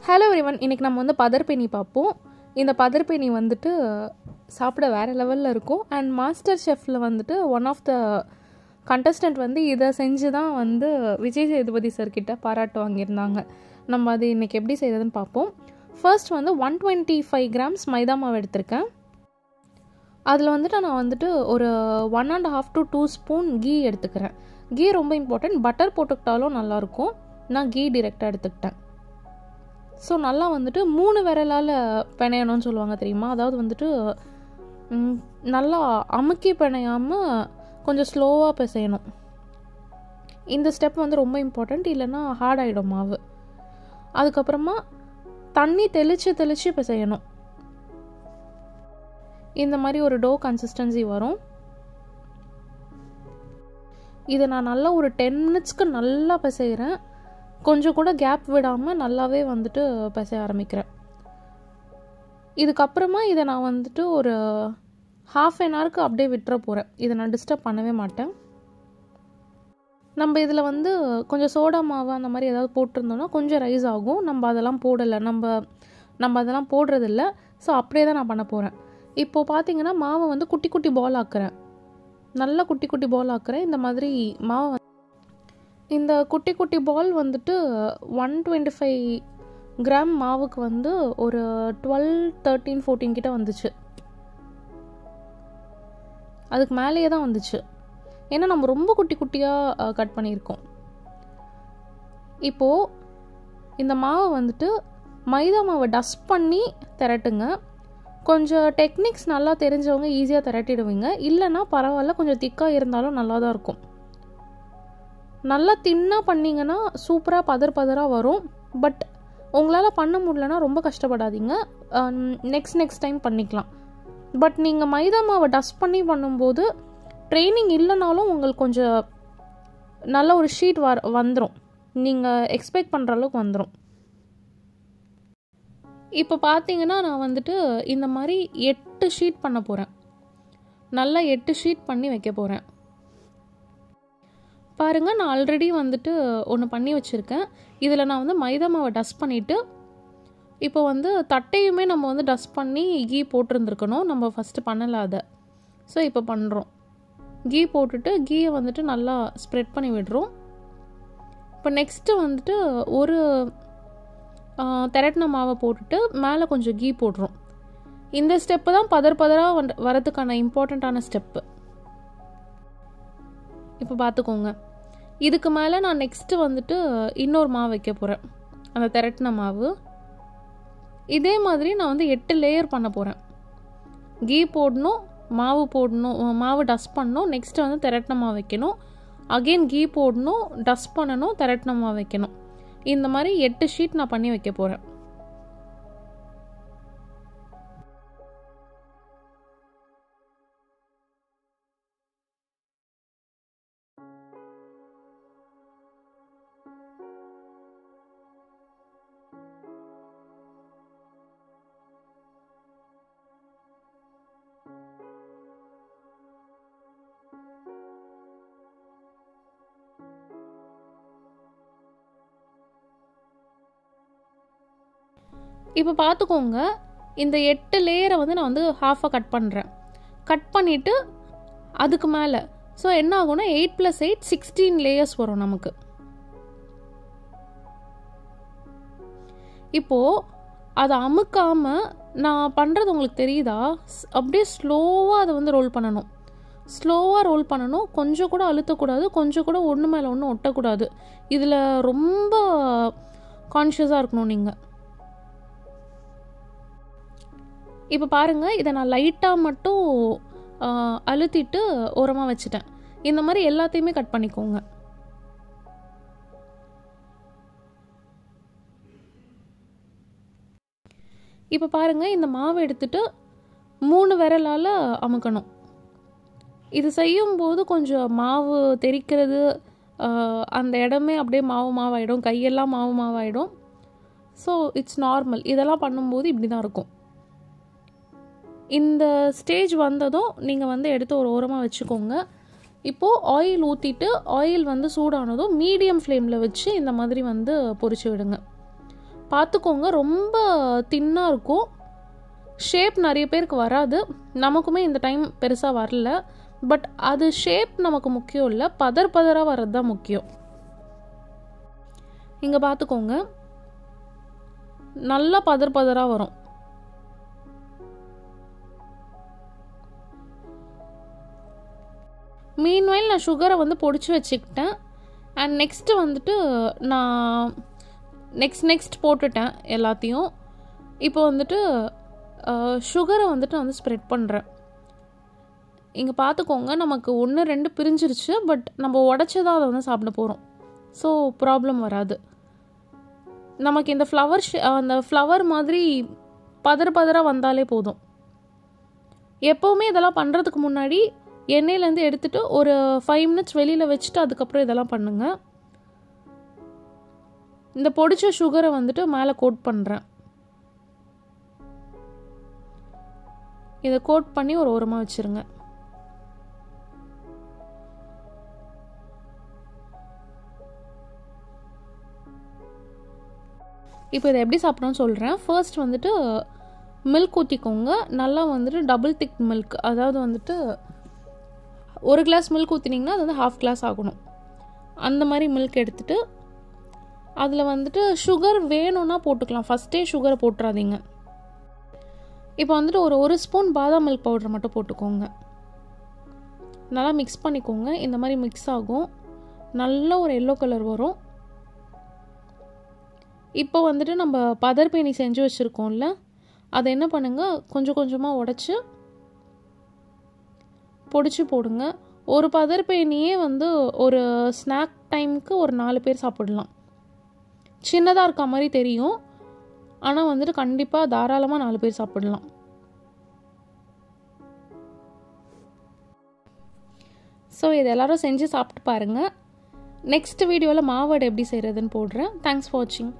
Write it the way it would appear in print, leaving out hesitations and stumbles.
Hello everyone, இன்றைக்கி நம்ம வந்து பதர்பேணி பார்ப்போம். இந்த பதர்பேணி வந்துட்டு சாப்பிட வேறு லெவலில் இருக்கும். அண்ட் மாஸ்டர் ஷெஃப்பில் வந்துட்டு ஒன் ஆஃப் த கண்டஸ்டன்ட் வந்து இதை செஞ்சு தான் வந்து விஜய் சேதுபதி சார்கிட்ட பாராட்டு வாங்கியிருந்தாங்க. நம்ம அது இன்றைக்கி எப்படி செய்கிறதுன்னு பார்ப்போம். ஃபர்ஸ்ட் வந்து 125 கிராம்ஸ் மைதா மாவு எடுத்திருக்கேன். அதில் வந்துட்டு நான் வந்துட்டு ஒரு 1.5 to 2 ஸ்பூன் கீ எடுத்துக்கிறேன். கீ ரொம்ப இம்பார்ட்டன்ட். பட்டர் போட்டுக்கிட்டாலும் நல்லாயிருக்கும். நான் கீ டிரெக்டாக எடுத்துக்கிட்டேன். ஸோ நல்லா வந்துட்டு 3 விரலால் பிணையணும்னு சொல்லுவாங்க தெரியுமா? அதாவது வந்துட்டு நல்லா அமுக்கி பிணையாமல் கொஞ்சம் ஸ்லோவாக பிசையணும். இந்த ஸ்டெப் வந்து ரொம்ப இம்பார்ட்டண்ட், இல்லைன்னா ஹார்ட் ஆகிடும் மாவு. அதுக்கப்புறமா தண்ணி தெளித்து பிசையணும். இந்த மாதிரி ஒரு டோ கன்சிஸ்டன்சி வரும். இதை நான் நல்லா ஒரு 10 மினிட்ஸ்க்கு நல்லா பிசைகிறேன். கொஞ்சம் கூட கேப் விடாமல் நல்லாவே வந்துட்டு பிசைய ஆரம்பிக்கிறேன். இதுக்கப்புறமா இதை நான் வந்துட்டு ஒரு ½ an hourக்கு அப்படியே விட்டுற போகிறேன். இதை நான் டிஸ்டர்ப் பண்ணவே மாட்டேன். நம்ம இதில் வந்து கொஞ்சம் சோடா மாவு அந்த மாதிரி ஏதாவது போட்டிருந்தோன்னா கொஞ்சம் ரைஸ் ஆகும். நம்ம அதெல்லாம் போடலை, நம்ம அதெல்லாம் போடுறதில்ல. ஸோ அப்படியே தான் நான் பண்ண போகிறேன். இப்போது பார்த்தீங்கன்னா மாவை வந்து குட்டி குட்டி பால் ஆக்குறேன். நல்லா குட்டி குட்டி பால் ஆக்குறேன். இந்த மாதிரி மாவை இந்த குட்டி குட்டி பால் வந்துட்டு 125 கிராம் மாவுக்கு வந்து ஒரு 12, 13, 14 கிட்ட வந்துச்சு. அதுக்கு மேலேயே தான் வந்துச்சு. ஏன்னா நம்ம ரொம்ப குட்டி குட்டியாக கட் பண்ணியிருக்கோம். இப்போது இந்த மாவை வந்துட்டு மைதா மாவை டஸ்ட் பண்ணி திரட்டுங்க. கொஞ்சம் டெக்னிக்ஸ் நல்லா தெரிஞ்சவங்க ஈஸியாக திரட்டிடுவீங்க. இல்லைன்னா பரவாயில்ல, கொஞ்சம் திக்காக இருந்தாலும் நல்லா தான் இருக்கும். நல்லா தின்னாக பண்ணிங்கன்னா சூப்பராக பதராக வரும். பட் உங்களால் பண்ண முடியலன்னா ரொம்ப கஷ்டப்படாதீங்க. நெக்ஸ்ட் டைம் பண்ணிக்கலாம். பட் நீங்கள் மைதா மாவை டஸ்ட் பண்ணி பண்ணும்போது ட்ரைனிங் இல்லைனாலும் உங்களுக்கு கொஞ்சம் நல்ல ஒரு ஷீட் வந்துடும். நீங்கள் எக்ஸ்பெக்ட் பண்ணுற அளவுக்கு வந்துடும். இப்போ பார்த்தீங்கன்னா நான் வந்துட்டு இந்த மாதிரி 8 ஷீட் பண்ண போகிறேன். நல்லா 8 ஷீட் பண்ணி வைக்க போகிறேன். பாருங்கள், நான் ஆல்ரெடி வந்துட்டு ஒன்று பண்ணி வச்சுருக்கேன். இதில் நான் வந்து மைதா மாவை டஸ்ட் பண்ணிவிட்டு இப்போ வந்து தட்டையுமே நம்ம வந்து டஸ்ட் பண்ணி கீ போட்டிருந்துருக்கணும். நம்ம ஃபஸ்ட்டு பண்ணலை அதை. ஸோ இப்போ பண்ணுறோம். கீ போட்டுட்டு கீயை வந்துட்டு நல்லா ஸ்ப்ரெட் பண்ணி விடுறோம். இப்போ நெக்ஸ்ட்டு வந்துட்டு ஒரு திரட்டின மாவை போட்டுட்டு மேலே கொஞ்சம் கீ போடுறோம். இந்த ஸ்டெப்பு தான் பதராக வரதுக்கான இம்பார்ட்டண்ட்டான ஸ்டெப்பு. இப்போ பார்த்துக்கோங்க. இதுக்கு மேலே நான் நெக்ஸ்ட்டு வந்துட்டு இன்னொரு மாவு வைக்க போகிறேன், அந்த திரட்டின மாவு. இதே மாதிரி நான் வந்து 8 லேயர் பண்ண போகிறேன். கீ போடணும், மாவு போடணும், மாவு டஸ்ட் பண்ணணும், நெக்ஸ்ட்டு வந்து திரட்டின மாவு வைக்கணும், அகெயின் கீ போடணும், டஸ்ட் பண்ணணும், திரட்டின மாவு வைக்கணும். இந்த மாதிரி 8 ஷீட் நான் பண்ணி வைக்க போகிறேன். இப்போ பார்த்துக்கோங்க, இந்த 8 லேயரை வந்து நான் வந்து ஹாஃபாக கட் பண்ணுறேன். கட் பண்ணிவிட்டு அதுக்கு மேலே ஸோ என்ன ஆகும்னா 8 + 8 16 லேயர்ஸ் வரும் நமக்கு. இப்போது அதை அமுக்காமல் நான் பண்ணுறது உங்களுக்கு தெரியுதா? அப்படியே ஸ்லோவாக அதை வந்து ரோல் பண்ணணும். ஸ்லோவாக ரோல் பண்ணணும். கொஞ்சம் கூட அழுத்தக்கூடாது, கொஞ்சம் கூட ஒன்று மேலே ஒன்று ஒட்டக்கூடாது. இதில் ரொம்ப கான்ஷியஸாக இருக்கணும் நீங்கள். இப்போ பாருங்கள், இதை நான் லைட்டாக மட்டும் அழுத்திட்டு ஓரமாக வச்சுட்டேன். இந்த மாதிரி எல்லாத்தையுமே கட் பண்ணிக்கோங்க. இப்போ பாருங்கள், இந்த மாவை எடுத்துட்டு 3 விரலால் அமுக்கணும். இது செய்யும்போது கொஞ்சம் மாவு தெறிக்கிறது, அந்த இடமே அப்படியே மாவாயிடும், கையெல்லாம் மாவாயிடும். So it's normal. இதெல்லாம் பண்ணும்போது இப்படி தான் இருக்கும். இந்த ஸ்டேஜ் வந்ததும் நீங்கள் வந்து எடுத்து ஒரு ஓரமாக வச்சுக்கோங்க. இப்போது ஆயில் ஊற்றிட்டு ஆயில் வந்து சூடானதும் மீடியம் ஃப்ளேமில் வச்சு இந்த மாதிரி வந்து பொரிச்சு விடுங்க. பார்த்துக்கோங்க, ரொம்ப தின்னாக இருக்கும். ஷேப் நிறைய பேருக்கு வராது, நமக்குமே இந்த டைம் பெருசாக வரல. பட் அது ஷேப் நமக்கு முக்கியம் இல்லை, பதராக வர்றது தான் முக்கியம். இங்கே பார்த்துக்கோங்க, நல்லா பதராக வரும். மீன்வைல் நான் சுகரை வந்து பொடிச்சு வச்சுக்கிட்டேன். அண்ட் நெக்ஸ்ட்டு வந்துட்டு நான் நெக்ஸ்ட் போட்டுட்டேன் எல்லாத்தையும். இப்போ வந்துட்டு சுகரை வந்துட்டு நான் வந்து ஸ்ப்ரெட் பண்ணுறேன். இங்கே பார்த்துக்கோங்க, நமக்கு 1-2 பிரிஞ்சிருச்சு. பட் நம்ம உடச்சதான் அதை வந்து சாப்பிட போகிறோம், ஸோ ப்ராப்ளம் வராது. நமக்கு இந்த அந்த ஃப்ளவர் மாதிரி பதராக வந்தாலே போதும். எப்போவுமே இதெல்லாம் பண்ணுறதுக்கு முன்னாடி எண்ணெயிலேருந்து எடுத்துகிட்டு ஒரு 5 minutes வெளியில் வச்சுட்டு அதுக்கப்புறம் இதெல்லாம் பண்ணுங்கள். இந்த பொடிச்ச சுகரை வந்துட்டு மேலே கோட் பண்ணுறேன். இதை கோட் பண்ணி ஒரு ஓரமாக வச்சுருங்க. இப்போ இதை எப்படி சாப்பிட்றோன்னு சொல்கிறேன். ஃபர்ஸ்ட் வந்துட்டு மில்க் ஊற்றிக்கோங்க. நல்லா வந்துட்டு டபுள் திக் மில்க், அதாவது வந்துட்டு 1 glass மில்க் ஊற்றினீங்கன்னா அது வந்து 1/2 glass ஆகணும். அந்த மாதிரி மில்க் எடுத்துகிட்டு அதில் வந்துட்டு சுகர் வேணும்னா போட்டுக்கலாம், ஃபஸ்ட்டே சுகரை போட்டுறாதீங்க. இப்போ வந்துட்டு ஒரு ஸ்பூன் பாதாம் மில்க் பவுடர் மட்டும் போட்டுக்கோங்க. நல்லா மிக்ஸ் பண்ணிக்கோங்க. இந்த மாதிரி மிக்ஸ் ஆகும், நல்ல ஒரு எல்லோ கலர் வரும். இப்போ வந்துட்டு நம்ம பதர்பேணி செஞ்சு வச்சுருக்கோம்ல, அதை என்ன பண்ணுங்கள், கொஞ்சம் கொஞ்சமாக உடச்சி பொடிச்சு போடுங்க. ஒரு பதர்பேணியே வந்து ஒரு ஸ்நாக் டைமுக்கு ஒரு 4 பேர் சாப்பிடலாம். சின்னதாக இருக்க மாதிரி தெரியும், ஆனால் வந்துட்டு கண்டிப்பாக தாராளமாக 4 பேர் சாப்பிடலாம். ஸோ இது எல்லோரும் செஞ்சு சாப்பிட்டு பாருங்கள். நெக்ஸ்ட் வீடியோவில் மாவடை எப்படி செய்கிறதுன்னு போடுறேன். தேங்க்ஸ் ஃபார் வாட்சிங்.